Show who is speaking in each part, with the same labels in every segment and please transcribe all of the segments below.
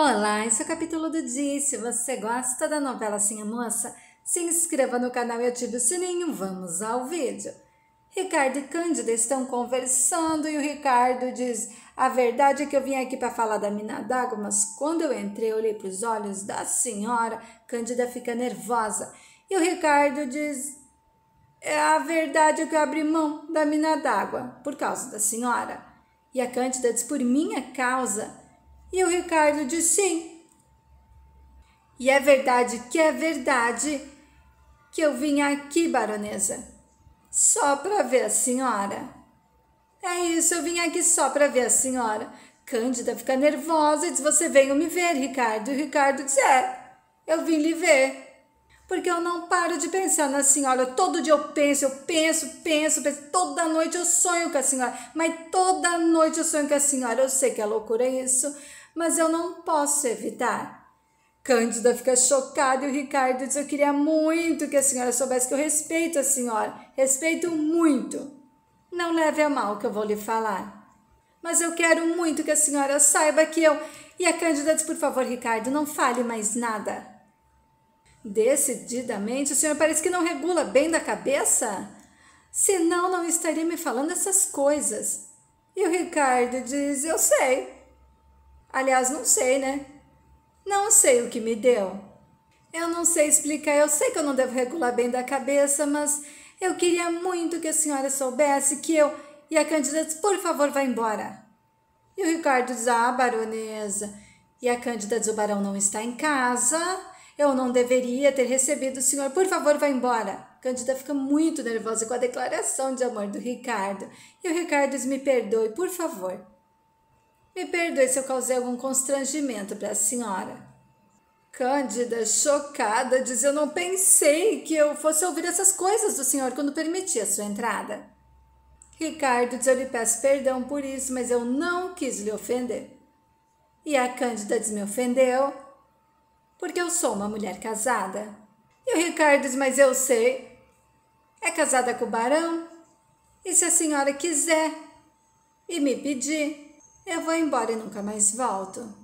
Speaker 1: Olá, esse é o capítulo do dia. Se você gosta da novela Sim a Moça, se inscreva no canal e ative o sininho. Vamos ao vídeo. Ricardo e Cândida estão conversando e o Ricardo diz: a verdade é que eu vim aqui para falar da mina d'água, mas quando eu entrei, eu olhei para os olhos da senhora. Cândida fica nervosa e o Ricardo diz: a verdade é que eu abri mão da mina d'água por causa da senhora. E a Cândida diz: por minha causa. E o Ricardo diz: sim. E é verdade que eu vim aqui, baronesa, só para ver a senhora. É isso, eu vim aqui só para ver a senhora. Cândida fica nervosa e diz: você veio me ver, Ricardo. E o Ricardo diz: eu vim lhe ver. Porque eu não paro de pensar na senhora. Todo dia eu penso. Toda noite eu sonho com a senhora. Mas toda noite eu sonho com a senhora. Eu sei que é loucura isso, mas eu não posso evitar. Cândida fica chocada e o Ricardo diz: eu queria muito que a senhora soubesse que eu respeito a senhora. Respeito muito. Não leve a mal o que eu vou lhe falar. Mas eu quero muito que a senhora saiba que eu... E a Cândida diz: por favor, Ricardo, não fale mais nada. Decididamente, o senhor parece que não regula bem da cabeça. Senão não estaria me falando essas coisas. E o Ricardo diz: eu sei. Aliás, não sei, né? Não sei o que me deu. Eu não sei explicar, eu sei que eu não devo regular bem da cabeça, mas eu queria muito que a senhora soubesse que eu... E a Cândida diz: por favor, vá embora. E o Ricardo diz: ah, baronesa. E a Cândida diz: o barão não está em casa, eu não deveria ter recebido o senhor, por favor, vá embora. Cândida fica muito nervosa com a declaração de amor do Ricardo. E o Ricardo diz: me perdoe, por favor. Me perdoe se eu causei algum constrangimento para a senhora. Cândida, chocada, diz: eu não pensei que eu fosse ouvir essas coisas do senhor quando permiti a sua entrada. Ricardo diz: eu lhe peço perdão por isso, mas eu não quis lhe ofender. E a Cândida diz: me ofendeu porque eu sou uma mulher casada. E o Ricardo diz: mas eu sei. É casada com o barão. E se a senhora quiser e me pedir, eu vou embora e nunca mais volto.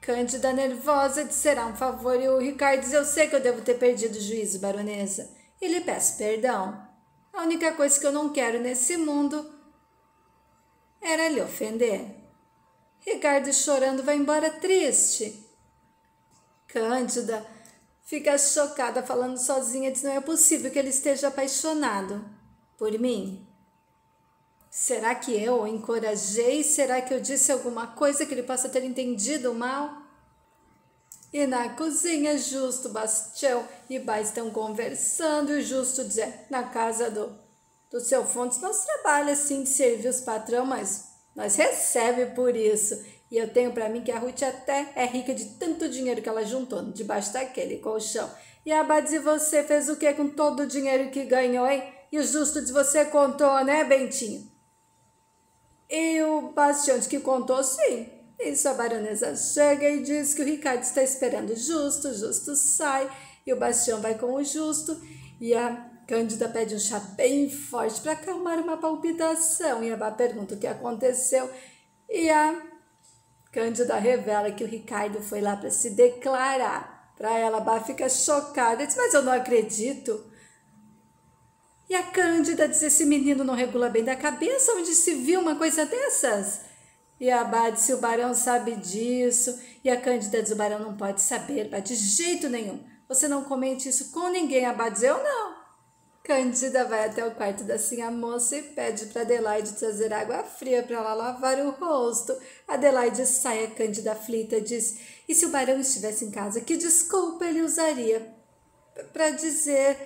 Speaker 1: Cândida, nervosa, diz: será um favor. E o Ricardo diz: eu sei que eu devo ter perdido o juízo, baronesa, e lhe peço perdão. A única coisa que eu não quero nesse mundo era lhe ofender. Ricardo, chorando, vai embora triste. Cândida fica chocada, falando sozinha, diz: não é possível que ele esteja apaixonado por mim. Será que eu o encorajei? Será que eu disse alguma coisa que ele possa ter entendido mal? E na cozinha, Justo, Bastião e Bá estão conversando, e o Justo diz: na casa do seu Fontes nós trabalhamos assim de servir os patrão, mas nós recebemos por isso. E eu tenho para mim que a Ruth até é rica de tanto dinheiro que ela juntou debaixo daquele colchão. E a Bá diz: e você fez o que com todo o dinheiro que ganhou, hein? E o Justo diz: você contou, né, Bentinho? E o Bastião diz que contou, sim. Isso, a baronesa chega e diz que o Ricardo está esperando o Justo sai e o Bastião vai com o Justo e a Cândida pede um chá bem forte para acalmar uma palpitação e a Bá pergunta o que aconteceu e a Cândida revela que o Ricardo foi lá para se declarar para ela. A Bá fica chocada, diz: mas eu não acredito. E a Cândida diz: esse menino não regula bem da cabeça, onde se viu uma coisa dessas? E a Bá diz: o barão sabe disso. E a Cândida diz: o barão não pode saber, Bá, de jeito nenhum. Você não comente isso com ninguém. A Bá diz: eu não. Cândida vai até o quarto da Sinha Moça e pede para Adelaide trazer água fria para ela lavar o rosto. Adelaide sai, a Cândida aflita diz: e se o barão estivesse em casa, que desculpa ele usaria para dizer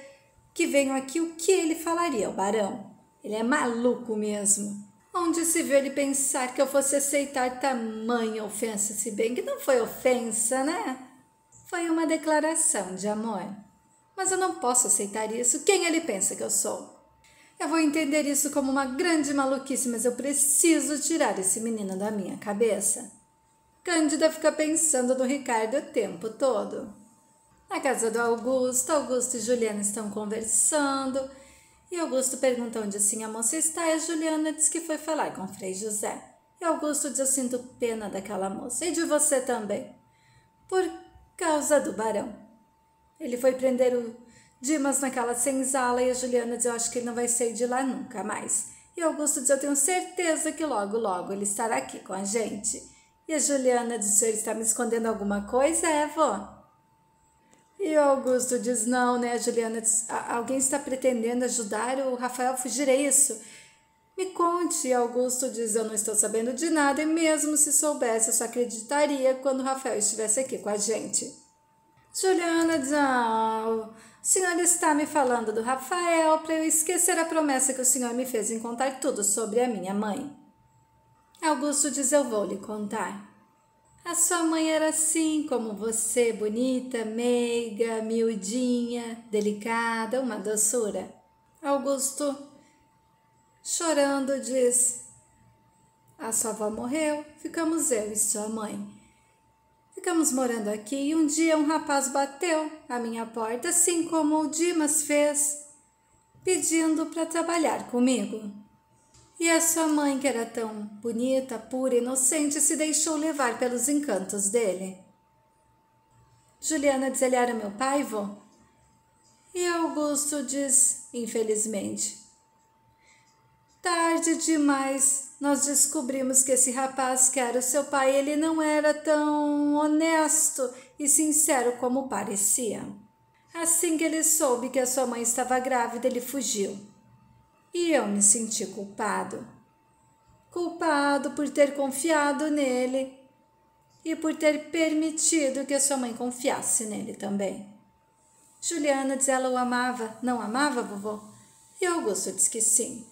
Speaker 1: que venho aqui? O que ele falaria ao barão? Ele é maluco mesmo. Onde se viu ele pensar que eu fosse aceitar tamanha ofensa, se bem que não foi ofensa, né? Foi uma declaração de amor. Mas eu não posso aceitar isso. Quem ele pensa que eu sou? Eu vou entender isso como uma grande maluquice, mas eu preciso tirar esse menino da minha cabeça. Cândida fica pensando no Ricardo o tempo todo. Na casa do Augusto e Juliana estão conversando. E Augusto pergunta onde assim a moça está, e a Juliana diz que foi falar com o Frei José. E Augusto diz: eu sinto pena daquela moça, e de você também. por causa do barão. Ele foi prender o Dimas naquela senzala e a Juliana diz, eu acho que ele não vai sair de lá nunca mais. E Augusto diz, eu tenho certeza que logo, logo ele estará aqui com a gente. E a Juliana diz, ele está me escondendo alguma coisa, vó? E o Augusto diz, não, né? A Juliana diz, alguém está pretendendo ajudar o Rafael a fugir, é isso? Me conte. E Augusto diz, eu não estou sabendo de nada e mesmo se soubesse, eu só acreditaria quando o Rafael estivesse aqui com a gente. Juliana diz, o senhor está me falando do Rafael para eu esquecer a promessa que o senhor me fez em contar tudo sobre a minha mãe. Augusto diz, eu vou lhe contar. A sua mãe era assim como você, bonita, meiga, miudinha, delicada, uma doçura. Augusto, chorando, diz, a sua avó morreu, ficamos eu e sua mãe. Ficamos morando aqui e um dia um rapaz bateu à minha porta, assim como o Dimas fez, pedindo para trabalhar comigo. E a sua mãe, que era tão bonita, pura, inocente, se deixou levar pelos encantos dele. Juliana diz, ele era meu pai, vô? E Augusto diz, infelizmente. Tarde demais, nós descobrimos que esse rapaz que era o seu pai, ele não era tão honesto e sincero como parecia. Assim que ele soube que a sua mãe estava grávida, ele fugiu. E eu me senti culpado. Culpado por ter confiado nele e por ter permitido que a sua mãe confiasse nele também. Juliana diz, ela o amava. Não amava, vovô? E Augusto diz que sim.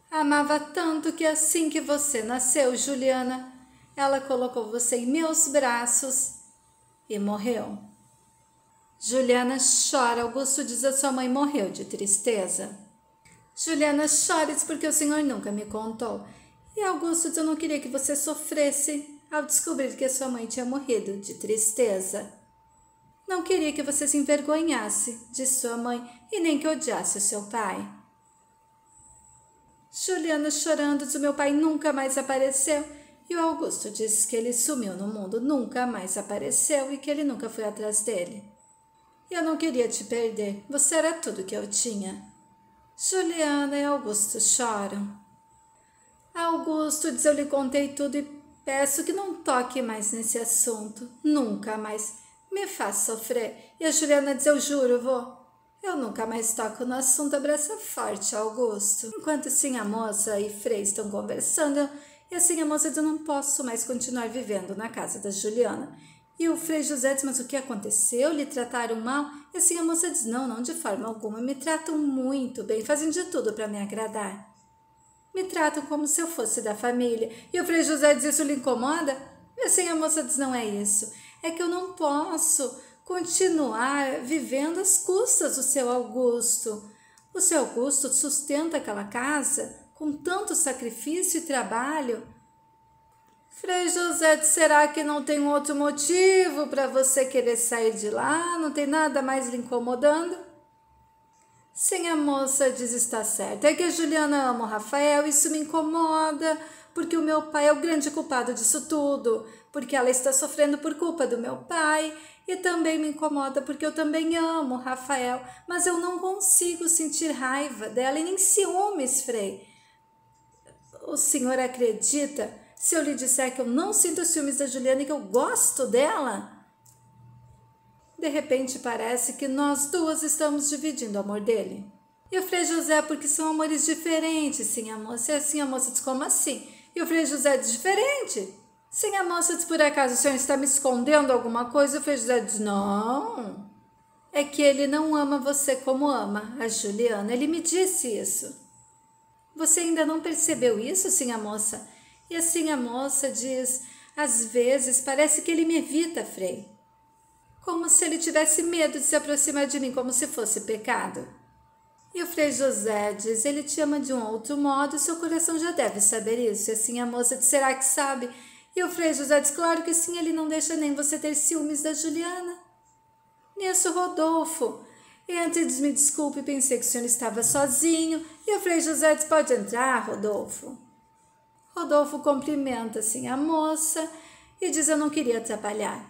Speaker 1: Amava tanto que assim que você nasceu, Juliana, ela colocou você em meus braços e morreu. Juliana chora. Augusto diz, a sua mãe morreu de tristeza. Juliana chora porque o senhor nunca me contou. E Augusto diz, eu não queria que você sofresse ao descobrir que a sua mãe tinha morrido de tristeza. Não queria que você se envergonhasse de sua mãe e nem que odiasse o seu pai. Juliana chorando diz, o meu pai nunca mais apareceu. E o Augusto diz que ele sumiu no mundo, nunca mais apareceu e que ele nunca foi atrás dele. E eu não queria te perder, você era tudo que eu tinha. Juliana e Augusto choram. Augusto diz, eu lhe contei tudo e peço que não toque mais nesse assunto. Nunca mais. Me faz sofrer. E a Juliana diz, eu juro, vô, eu nunca mais toco no assunto. Abraça forte, Augusto. Enquanto assim a moça e Frei estão conversando, e assim a moça diz, eu não posso mais continuar vivendo na casa da Juliana. E o Frei José diz, mas o que aconteceu? Lhe trataram mal? E assim a moça diz, não, de forma alguma, me tratam muito bem, fazem de tudo para me agradar. Me tratam como se eu fosse da família. E o Frei José diz, isso lhe incomoda? E assim a moça diz, não é isso, é que eu não posso continuar vivendo às custas do seu Augusto. O seu Augusto sustenta aquela casa com tanto sacrifício e trabalho. Frei José, será que não tem outro motivo para você querer sair de lá? Não tem nada mais lhe incomodando? Sim, a moça diz, está certa. É que a Juliana ama o Rafael, isso me incomoda, porque o meu pai é o grande culpado disso tudo, porque ela está sofrendo por culpa do meu pai, e também me incomoda porque eu também amo o Rafael, mas eu não consigo sentir raiva dela e nem ciúmes, Frei. O senhor acredita? Se eu lhe disser que eu não sinto ciúmes da Juliana e que eu gosto dela? De repente parece que nós duas estamos dividindo o amor dele. E o Frei José, porque são amores diferentes, sim, a moça. E assim a moça diz, como assim? E o Frei José diz, diferente? Sim, a moça diz, por acaso o senhor está me escondendo alguma coisa? E o Frei José diz, não. É que ele não ama você como ama a Juliana. Ele me disse isso. Você ainda não percebeu isso, sim, a moça? E assim a moça diz, às vezes parece que ele me evita, Frei. Como se ele tivesse medo de se aproximar de mim, como se fosse pecado. E o Frei José diz, ele te ama de um outro modo, seu coração já deve saber isso. E assim a moça diz, será que sabe? E o Frei José diz, claro que sim, ele não deixa nem você ter ciúmes da Juliana. Nisso, Rodolfo entra e diz, me desculpe, pensei que o senhor estava sozinho. E o Frei José diz, pode entrar, Rodolfo. Rodolfo cumprimenta assim a moça e diz, eu não queria atrapalhar.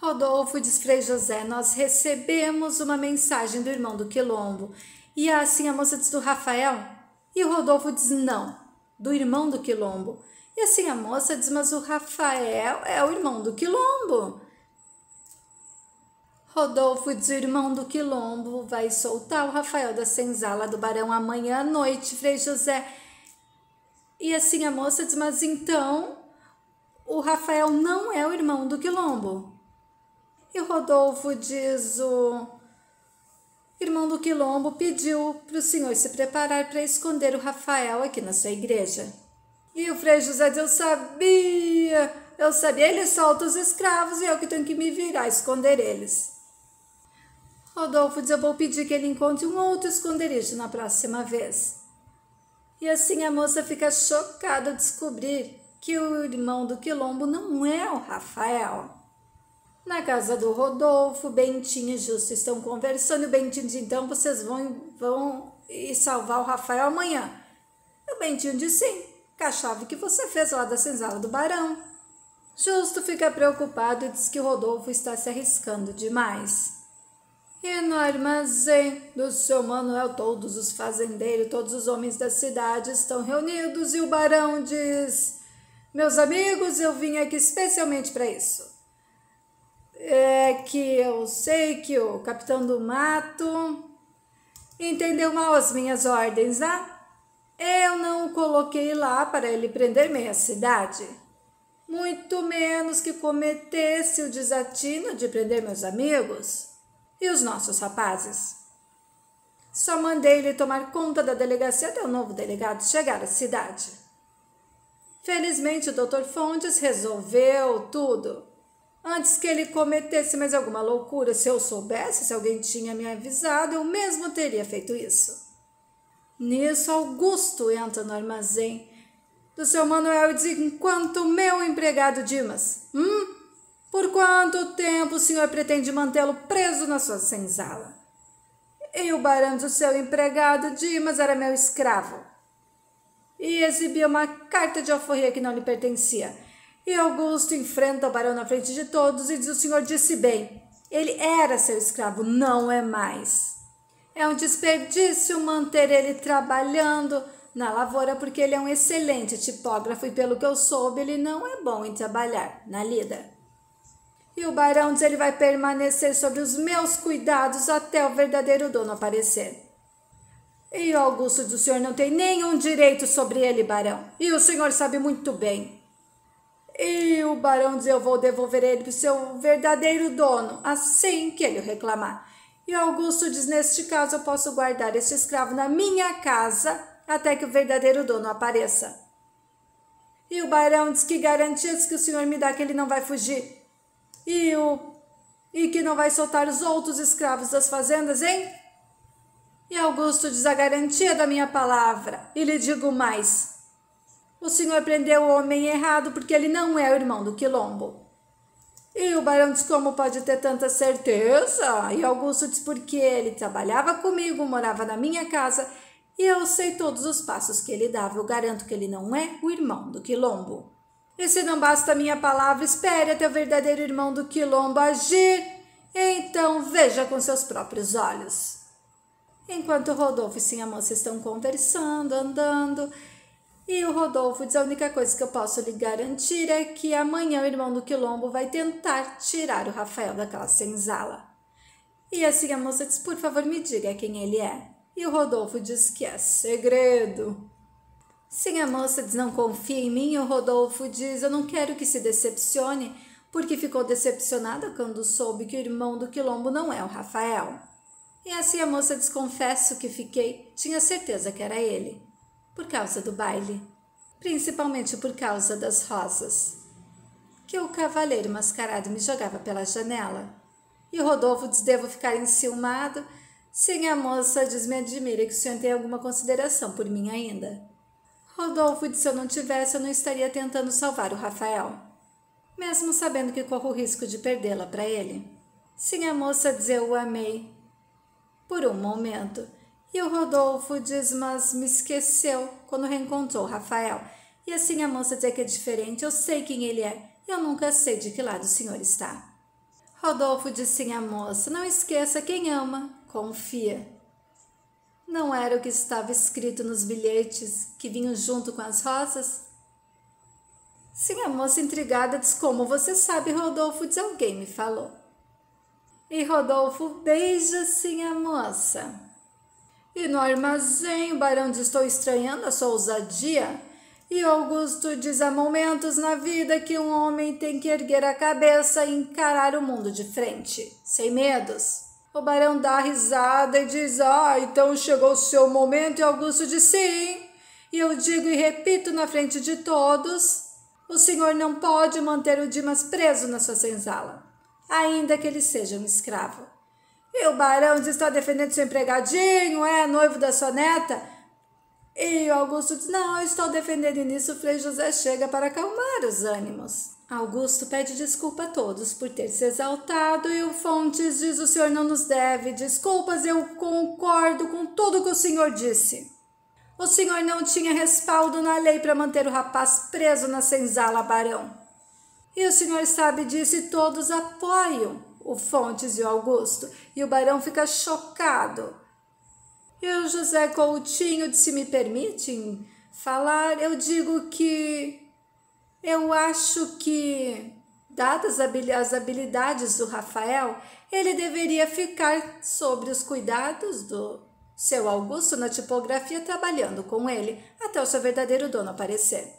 Speaker 1: Rodolfo, diz Frei José, nós recebemos uma mensagem do irmão do Quilombo. E assim a moça diz do Rafael. E o Rodolfo diz não, do irmão do Quilombo. E assim a moça diz, mas o Rafael é o irmão do Quilombo. Rodolfo diz, o irmão do Quilombo vai soltar o Rafael da senzala do Barão amanhã à noite, Frei José. E assim a moça diz, mas então o Rafael não é o irmão do Quilombo. E o Rodolfo diz, o irmão do Quilombo pediu para o senhor se preparar para esconder o Rafael aqui na sua igreja. E o Frei José diz, eu sabia, ele solta os escravos e eu que tenho que me virar, esconder eles. Rodolfo diz, eu vou pedir que ele encontre um outro esconderijo na próxima vez. E assim a moça fica chocada ao descobrir que o irmão do Quilombo não é o Rafael. Na casa do Rodolfo, Bentinho e Justo estão conversando e o Bentinho diz, então vocês vão ir salvar o Rafael amanhã. E o Bentinho diz, sim, com a chave que você fez lá da senzala do Barão. Justo fica preocupado e diz que o Rodolfo está se arriscando demais. E no armazém do seu Manuel, todos os fazendeiros, todos os homens da cidade estão reunidos e o Barão diz, meus amigos, eu vim aqui especialmente para isso. É que eu sei que o capitão do mato entendeu mal as minhas ordens, né? Eu não o coloquei lá para ele prender meia cidade, muito menos que cometesse o desatino de prender meus amigos e os nossos rapazes. Só mandei ele tomar conta da delegacia até o novo delegado chegar à cidade. Felizmente o Dr. Fontes resolveu tudo. Antes que ele cometesse mais alguma loucura, se eu soubesse, se alguém tinha me avisado, eu mesmo teria feito isso. Nisso, Augusto entra no armazém do seu Manuel e diz, enquanto meu empregado Dimas, por quanto tempo o senhor pretende mantê-lo preso na sua senzala? E o barão do seu empregado Dimas era meu escravo e exibia uma carta de alforria que não lhe pertencia. E Augusto enfrenta o barão na frente de todos e diz, o senhor disse bem, ele era seu escravo, não é mais. É um desperdício manter ele trabalhando na lavoura, porque ele é um excelente tipógrafo e pelo que eu soube, ele não é bom em trabalhar na lida. E o barão diz, ele vai permanecer sobre os meus cuidados até o verdadeiro dono aparecer. E Augusto diz, o senhor não tem nenhum direito sobre ele, barão, e o senhor sabe muito bem. E o barão diz, eu vou devolver ele para o seu verdadeiro dono, assim que ele o reclamar. E Augusto diz, neste caso eu posso guardar este escravo na minha casa até que o verdadeiro dono apareça. E o barão diz, que garantias que o senhor me dá que ele não vai fugir? E que não vai soltar os outros escravos das fazendas, hein? E Augusto diz, a garantia da minha palavra. E lhe digo mais, o senhor prendeu o homem errado porque ele não é o irmão do Quilombo. E o barão diz, como pode ter tanta certeza? E Augusto diz, porque ele trabalhava comigo, morava na minha casa e eu sei todos os passos que ele dava. Eu garanto que ele não é o irmão do Quilombo. E se não basta a minha palavra, espere até o verdadeiro irmão do Quilombo agir, então veja com seus próprios olhos. Enquanto Rodolfo e sim a moça estão conversando, andando, e o Rodolfo diz, a única coisa que eu posso lhe garantir é que amanhã o irmão do Quilombo vai tentar tirar o Rafael daquela senzala. E assim a moça diz, por favor me diga quem ele é. E o Rodolfo diz que é segredo. Sim, a moça diz, não confia em mim. E o Rodolfo diz, eu não quero que se decepcione, porque ficou decepcionada quando soube que o irmão do Quilombo não é o Rafael. E assim a moça diz, confesso que fiquei, tinha certeza que era ele. Por causa do baile, principalmente por causa das rosas, que o cavaleiro mascarado me jogava pela janela. E o Rodolfo diz, devo ficar enciumado? Sim, a moça diz, me admira que o senhor tenha alguma consideração por mim ainda. Rodolfo diz, se eu não tivesse, eu não estaria tentando salvar o Rafael, mesmo sabendo que corro o risco de perdê-la para ele. Sim, a moça diz, eu o amei por um momento. E o Rodolfo diz, mas me esqueceu quando reencontrou o Rafael. E assim a moça diz que é diferente, eu sei quem ele é, eu nunca sei de que lado o senhor está. Rodolfo disse sim à moça, não esqueça, quem ama, confia. Não era o que estava escrito nos bilhetes que vinham junto com as rosas? Sim, a moça intrigada diz, como você sabe, Rodolfo, diz, alguém me falou. E Rodolfo beija sim a moça. E no armazém o barão diz, estou estranhando a sua ousadia. E Augusto diz, há momentos na vida que um homem tem que erguer a cabeça e encarar o mundo de frente, sem medos. O barão dá risada e diz, então chegou o seu momento, e Augusto diz, sim. E eu digo e repito na frente de todos, o senhor não pode manter o Dimas preso na sua senzala, ainda que ele seja um escravo. E o barão diz, está defendendo seu empregadinho, noivo da sua neta? E o Augusto diz, não, eu estou defendendo, e nisso o Frei José chega para acalmar os ânimos. Augusto pede desculpa a todos por ter se exaltado e o Fontes diz, o senhor não nos deve desculpas, eu concordo com tudo que o senhor disse. O senhor não tinha respaldo na lei para manter o rapaz preso na senzala, barão. E o senhor sabe disso e todos apoiam o Fontes e o Augusto, e o barão fica chocado. E o José Coutinho, se me permitem falar, eu digo que eu acho que, dadas as habilidades do Rafael, ele deveria ficar sobre os cuidados do seu Augusto na tipografia, trabalhando com ele, até o seu verdadeiro dono aparecer.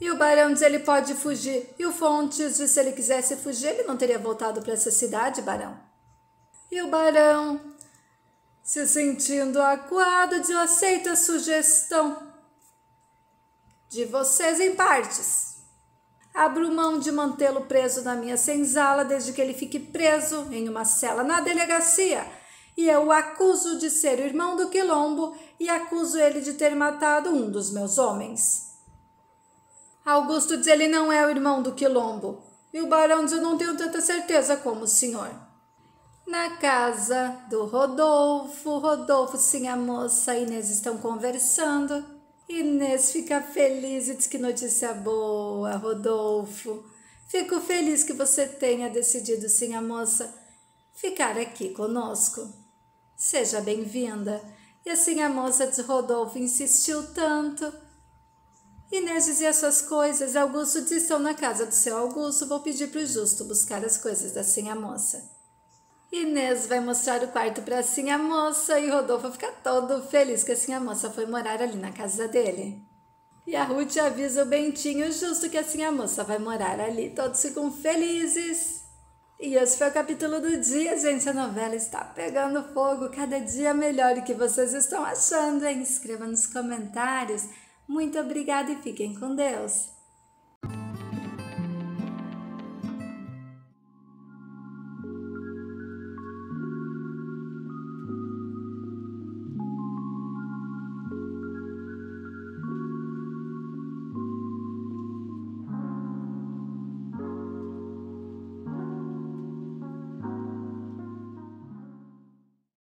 Speaker 1: E o barão diz, ele pode fugir. E o Fontes diz, se ele quisesse fugir, ele não teria voltado para essa cidade, barão. E o barão, se sentindo acuado, diz, eu aceito a sugestão de vocês em partes. Abro mão de mantê-lo preso na minha senzala, desde que ele fique preso em uma cela na delegacia. E eu o acuso de ser o irmão do Quilombo e acuso ele de ter matado um dos meus homens. Augusto diz, ele não é o irmão do Quilombo. E o barão diz, eu não tenho tanta certeza como o senhor. Na casa do Rodolfo sim a moça e Inês estão conversando. Inês fica feliz e diz, que notícia boa, Rodolfo. Fico feliz que você tenha decidido, sim a moça, ficar aqui conosco. Seja bem-vinda. E assim a moça diz, Rodolfo insistiu tanto. Inês dizia suas coisas, Augusto disse, estão na casa do seu Augusto, vou pedir para o Justo buscar as coisas da sim a moça. Inês vai mostrar o quarto para assim a moça e Rodolfo fica todo feliz que assim a moça foi morar ali na casa dele. E a Ruth avisa o Bentinho Justo que assim a moça vai morar ali. Todos ficam felizes. E esse foi o capítulo do dia, gente. A novela está pegando fogo, cada dia melhor. O que vocês estão achando, hein? Escreva nos comentários. Muito obrigada e fiquem com Deus.